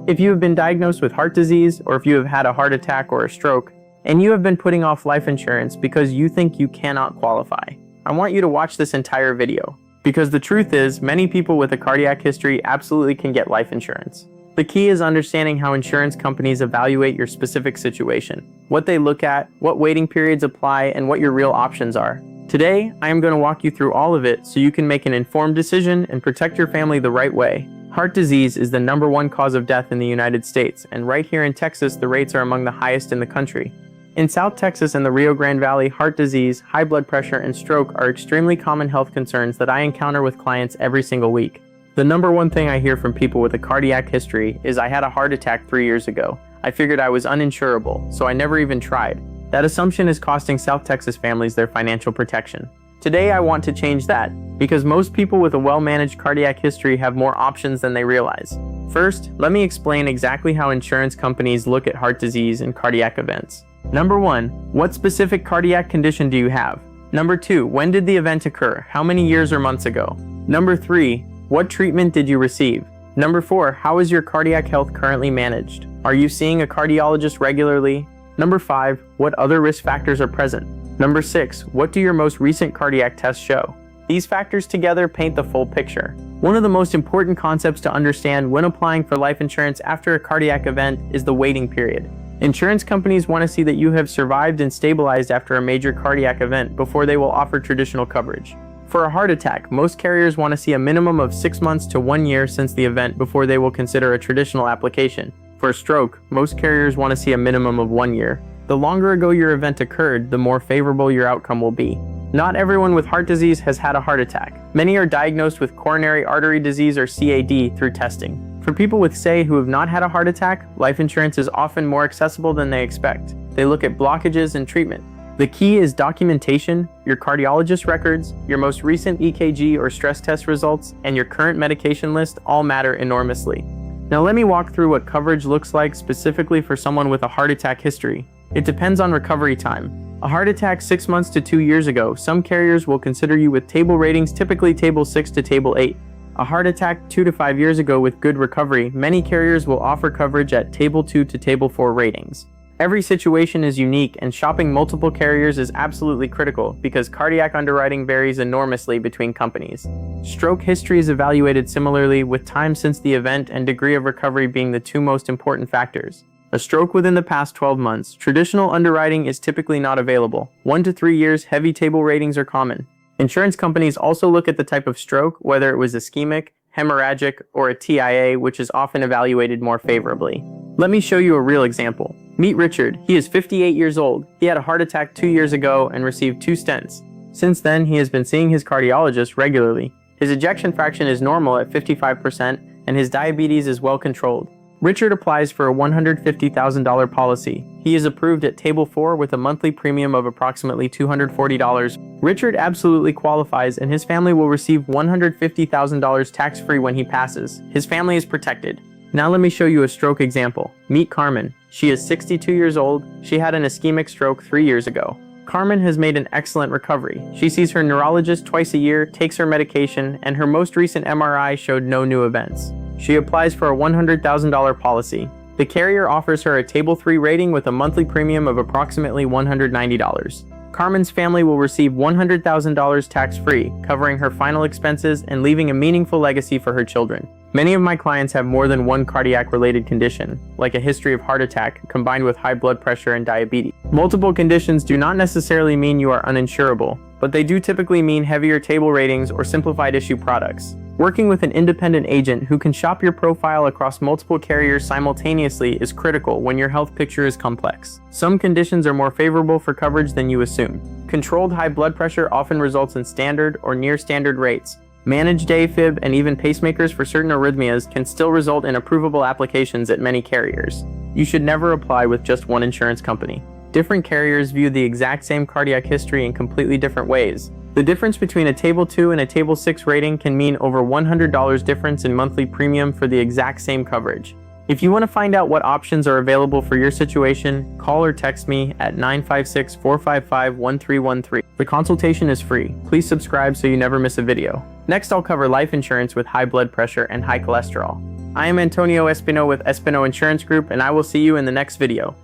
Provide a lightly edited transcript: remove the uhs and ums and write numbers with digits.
If you have been diagnosed with heart disease, or if you have had a heart attack or a stroke, and you have been putting off life insurance because you think you cannot qualify, I want you to watch this entire video. Because the truth is, many people with a cardiac history absolutely can get life insurance. The key is understanding how insurance companies evaluate your specific situation, what they look at, what waiting periods apply, and what your real options are. Today, I am going to walk you through all of it so you can make an informed decision and protect your family the right way. Heart disease is the #1 cause of death in the United States, and right here in Texas, the rates are among the highest in the country. In South Texas and the Rio Grande Valley, heart disease, high blood pressure, and stroke are extremely common health concerns that I encounter with clients every single week. The #1 thing I hear from people with a cardiac history is, "I had a heart attack 3 years ago. I figured I was uninsurable, so I never even tried." That assumption is costing South Texas families their financial protection. Today I want to change that, because most people with a well-managed cardiac history have more options than they realize. First, let me explain exactly how insurance companies look at heart disease and cardiac events. Number 1, what specific cardiac condition do you have? Number 2, when did the event occur? How many years or months ago? Number 3, what treatment did you receive? Number 4, how is your cardiac health currently managed? Are you seeing a cardiologist regularly? Number 5, what other risk factors are present? Number 6, what do your most recent cardiac tests show? These factors together paint the full picture. One of the most important concepts to understand when applying for life insurance after a cardiac event is the waiting period. Insurance companies want to see that you have survived and stabilized after a major cardiac event before they will offer traditional coverage. For a heart attack, most carriers want to see a minimum of 6 months to 1 year since the event before they will consider a traditional application. For a stroke, most carriers want to see a minimum of 1 year. The longer ago your event occurred, the more favorable your outcome will be. Not everyone with heart disease has had a heart attack. Many are diagnosed with coronary artery disease or CAD through testing. For people with SAE who have not had a heart attack, life insurance is often more accessible than they expect. They look at blockages and treatment. The key is documentation, your cardiologist records, your most recent EKG or stress test results, and your current medication list all matter enormously. Now let me walk through what coverage looks like specifically for someone with a heart attack history. It depends on recovery time. A heart attack 6 months to 2 years ago, some carriers will consider you with table ratings typically table 6 to table 8. A heart attack 2 to 5 years ago with good recovery, many carriers will offer coverage at table 2 to table 4 ratings. Every situation is unique, and shopping multiple carriers is absolutely critical because cardiac underwriting varies enormously between companies. Stroke history is evaluated similarly, with time since the event and degree of recovery being the 2 most important factors. A stroke within the past 12 months, traditional underwriting is typically not available. 1 to 3 years, heavy table ratings are common. Insurance companies also look at the type of stroke, whether it was ischemic, hemorrhagic, or a TIA, which is often evaluated more favorably. Let me show you a real example. Meet Richard. He is 58 years old. He had a heart attack 2 years ago and received 2 stents. Since then, he has been seeing his cardiologist regularly. His ejection fraction is normal at 55%, and his diabetes is well controlled. Richard applies for a $150,000 policy. He is approved at Table 4 with a monthly premium of approximately $240. Richard absolutely qualifies, and his family will receive $150,000 tax-free when he passes. His family is protected. Now let me show you a stroke example. Meet Carmen. She is 62 years old. She had an ischemic stroke 3 years ago. Carmen has made an excellent recovery. She sees her neurologist twice a year, takes her medication, and her most recent MRI showed no new events. She applies for a $100,000 policy. The carrier offers her a Table 3 rating with a monthly premium of approximately $190. Carmen's family will receive $100,000 tax-free, covering her final expenses and leaving a meaningful legacy for her children. Many of my clients have more than one cardiac-related condition, like a history of heart attack combined with high blood pressure and diabetes. Multiple conditions do not necessarily mean you are uninsurable, but they do typically mean heavier table ratings or simplified issue products. Working with an independent agent who can shop your profile across multiple carriers simultaneously is critical when your health picture is complex. Some conditions are more favorable for coverage than you assume. Controlled high blood pressure often results in standard or near standard rates. Managed AFib and even pacemakers for certain arrhythmias can still result in approvable applications at many carriers. You should never apply with just one insurance company. Different carriers view the exact same cardiac history in completely different ways. The difference between a Table 2 and a Table 6 rating can mean over $100 difference in monthly premium for the exact same coverage. If you want to find out what options are available for your situation, call or text me at 956-455-1313. The consultation is free. Please subscribe so you never miss a video. Next, I'll cover life insurance with high blood pressure and high cholesterol. I am Antonio Espino with Espino Insurance Group, and I will see you in the next video.